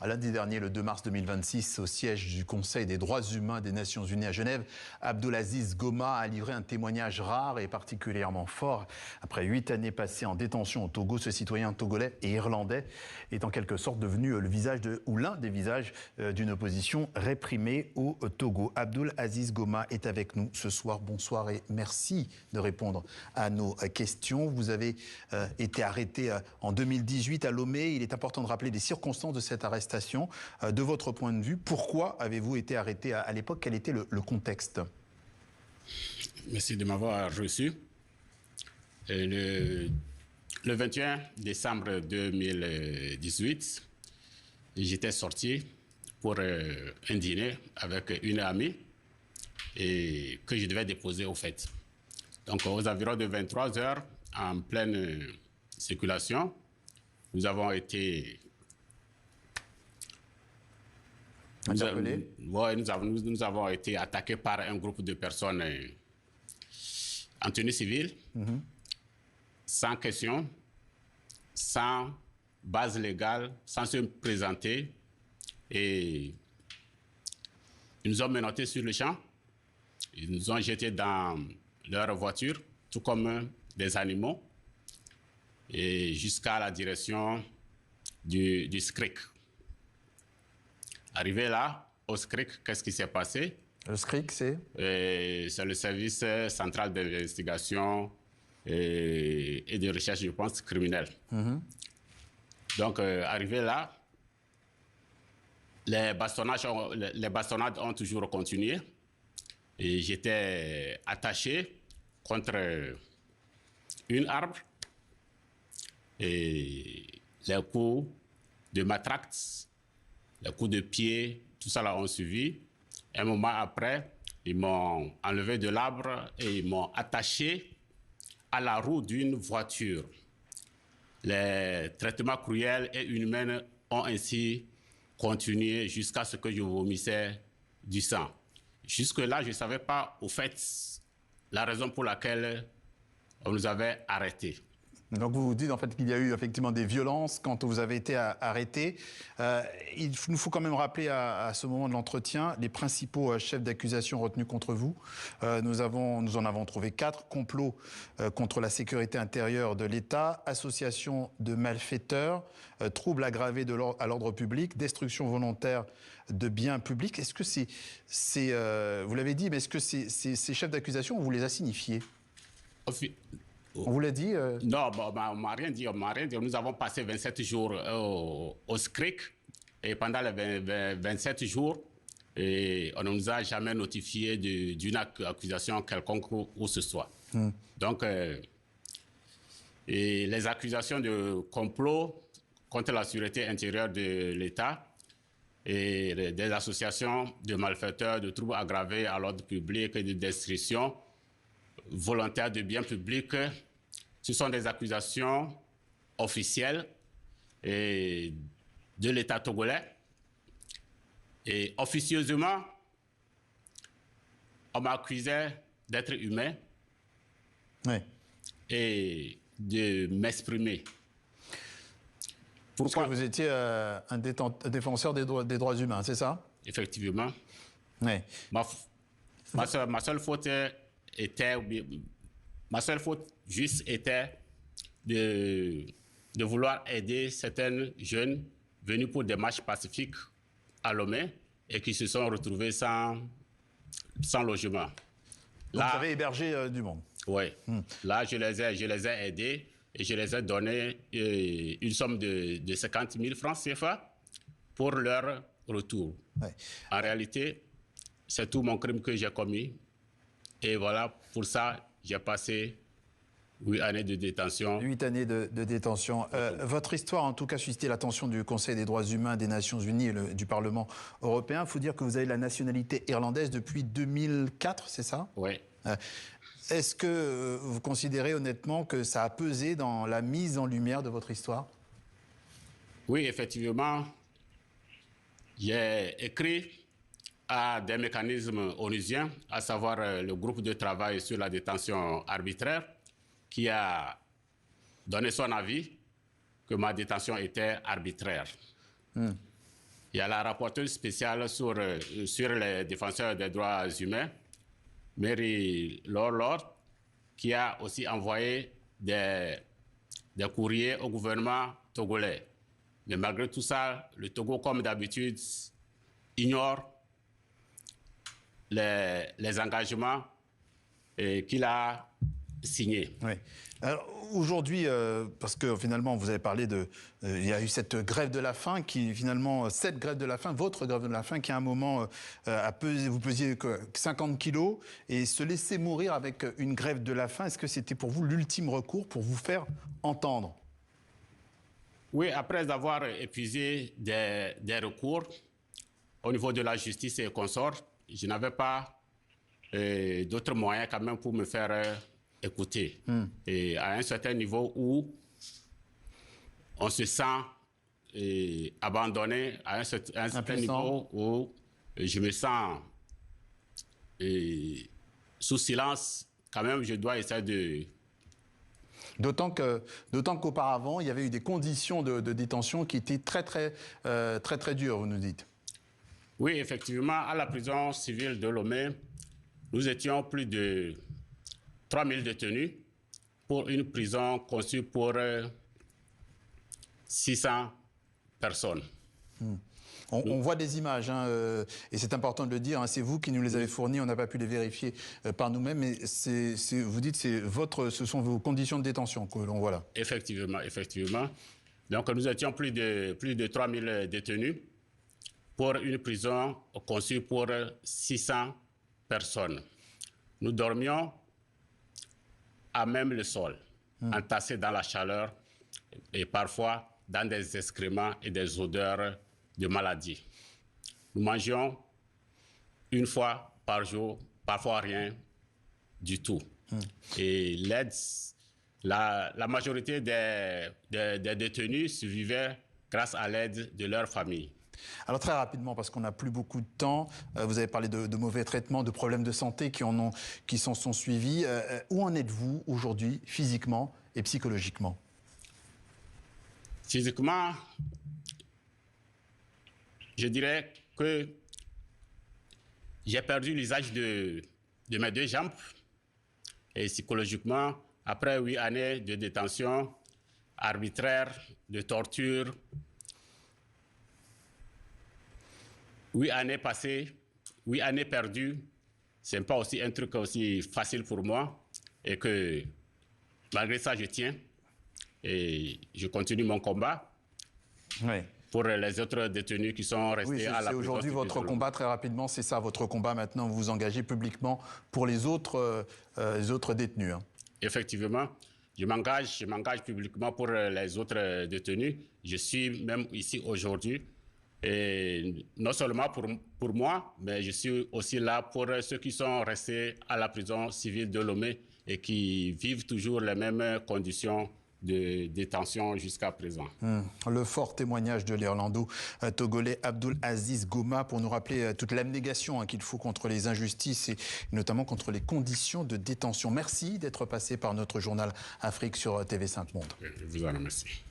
Lundi dernier, le 2 mars 2026, au siège du Conseil des droits humains des Nations Unies à Genève, Abdulaziz Goma a livré un témoignage rare et particulièrement fort. Après 8 années passées en détention au Togo, ce citoyen togolais et irlandais est en quelque sorte devenu le visage ou l'un des visages d'une opposition réprimée au Togo. Abdulaziz Goma est avec nous ce soir. Bonsoir et merci de répondre à nos questions. Vous avez été arrêté en 2018 à Lomé. Il est important de rappeler les circonstances de cette arrestation. De votre point de vue, pourquoi avez-vous été arrêté à l'époque? Quel était le contexte? Merci de m'avoir reçu. Le 21 décembre 2018, j'étais sorti pour un dîner avec une amie et que je devais déposer au fait. Donc aux environs de 23 heures, en pleine circulation, nous avons été... Nous avons été attaqués par un groupe de personnes en tenue civile, sans question, sans base légale, sans se présenter. Et ils nous ont menottés sur le champ. Ils nous ont jetés dans leur voiture, tout comme des animaux, et jusqu'à la direction du SCRIC. Arrivé là, au SCRIC, qu'est-ce qui s'est passé? Le SCRIC, c'est? C'est le service central d'investigation et de recherche, je pense, criminelle. Donc, arrivé là, les bastonnades ont toujours continué. Et j'étais attaché contre une arbre. Et les coups de matraque, les coups de pied, tout ça là ont suivi. Un moment après, ils m'ont enlevé de l'arbre et ils m'ont attaché à la roue d'une voiture. Les traitements cruels et inhumains ont ainsi continué jusqu'à ce que je vomissais du sang. Jusque-là, je ne savais pas, au fait, la raison pour laquelle on nous avait arrêtés. Donc vous vous dites en fait qu'il y a eu effectivement des violences quand vous avez été arrêté. Il nous faut quand même rappeler à ce moment de l'entretien les principaux chefs d'accusation retenus contre vous. Nous en avons trouvé 4. Complot contre la sécurité intérieure de l'État, association de malfaiteurs, troubles aggravés à l'ordre public, destruction volontaire de biens publics. Est-ce que vous l'avez dit, mais est-ce que ces chefs d'accusation, on vous les a signifiés? On vous l'a dit Non, on m'a rien dit. Nous avons passé 27 jours au SCRIC et pendant les 27 jours, on ne nous a jamais notifié d'une accusation quelconque où ce soit. Donc, les accusations de complot contre la sécurité intérieure de l'État et des associations de malfaiteurs, de troubles aggravés à l'ordre public et de destruction volontaire de biens publics, ce sont des accusations officielles de l'État togolais. Et officieusement, on m'a accusé d'être humain et de m'exprimer. Pourquoi? Parce que vous étiez un défenseur des droits humains, c'est ça? Effectivement. Oui. Ma seule faute était, ma seule faute juste était de vouloir aider certains jeunes venus pour des marches pacifiques à Lomé et qui se sont retrouvés sans logement. Donc vous avez hébergé du monde? Oui. Là, je les ai aidés et je les ai donné une somme de 50 000 francs CFA pour leur retour. Ouais. En réalité, c'est tout mon crime que j'ai commis. Et voilà, pour ça, j'ai passé 8 années de détention. 8 années de détention. Votre histoire, en tout cas, suscité l'attention du Conseil des droits humains des Nations Unies et du Parlement européen. Il faut dire que vous avez la nationalité irlandaise depuis 2004, c'est ça? Oui. Est-ce que vous considérez honnêtement que ça a pesé dans la mise en lumière de votre histoire? Oui, effectivement. J'ai écrit à des mécanismes onusiens, à savoir le groupe de travail sur la détention arbitraire, qui a donné son avis que ma détention était arbitraire. Il y a la rapporteuse spéciale sur les défenseurs des droits humains, Mary Lord, qui a aussi envoyé des courriers au gouvernement togolais. Mais malgré tout ça, le Togo, comme d'habitude, ignore les engagements qu'il a signés. Oui. Alors aujourd'hui, parce que finalement vous avez parlé il y a eu cette grève de la faim qui finalement, cette grève de la faim, votre grève de la faim qui à un moment vous pesiez 50 kilos et se laisser mourir avec une grève de la faim, est-ce que c'était pour vous l'ultime recours pour vous faire entendre? Oui, après avoir épuisé des recours au niveau de la justice et consorts, je n'avais pas d'autres moyens quand même pour me faire écouter. Et à un certain niveau où on se sent abandonné, à un certain niveau où je me sens sous silence, quand même je dois essayer de... D'autant qu'auparavant, il y avait eu des conditions de détention qui étaient très dures, vous nous dites. Oui, effectivement, à la prison civile de Lomé, nous étions plus de 3000 détenus pour une prison conçue pour 600 personnes. On voit des images, hein, et c'est important de le dire, hein, c'est vous qui nous les avez fournies, on n'a pas pu les vérifier par nous-mêmes, mais vous dites que ce sont vos conditions de détention que l'on voit là. Effectivement, effectivement. Donc nous étions plus de 3000 détenus pour une prison conçue pour 600 personnes. Nous dormions à même le sol, entassés dans la chaleur et parfois dans des excréments et des odeurs de maladie. Nous mangions une fois par jour, parfois rien du tout. Et l'aide, la majorité des détenus survivaient grâce à l'aide de leur famille. Alors très rapidement, parce qu'on n'a plus beaucoup de temps, vous avez parlé de mauvais traitements, de problèmes de santé qui s'en sont suivis. Où en êtes-vous aujourd'hui, physiquement et psychologiquement? Physiquement, je dirais que j'ai perdu l'usage de mes deux jambes. Et psychologiquement, après 8 années de détention arbitraire, de torture, 8 années passées, 8 années perdues, ce n'est pas aussi un truc aussi facile pour moi. Et que malgré ça, je tiens et je continue mon combat. Oui. Pour les autres détenus qui sont restés à la prison. Aujourd'hui votre combat, très rapidement, c'est ça, votre combat maintenant, vous vous engagez publiquement pour les autres détenus. Hein. Effectivement, je m'engage publiquement pour les autres détenus. Je suis même ici aujourd'hui, et non seulement pour moi, mais je suis aussi là pour ceux qui sont restés à la prison civile de Lomé et qui vivent toujours les mêmes conditions de détention jusqu'à présent. Le fort témoignage de l'Irlando togolais Abdoul Aziz Goma pour nous rappeler toute l'abnégation qu'il faut contre les injustices et notamment contre les conditions de détention. Merci d'être passé par notre journal Afrique sur TV5 Monde. Je vous en remercie.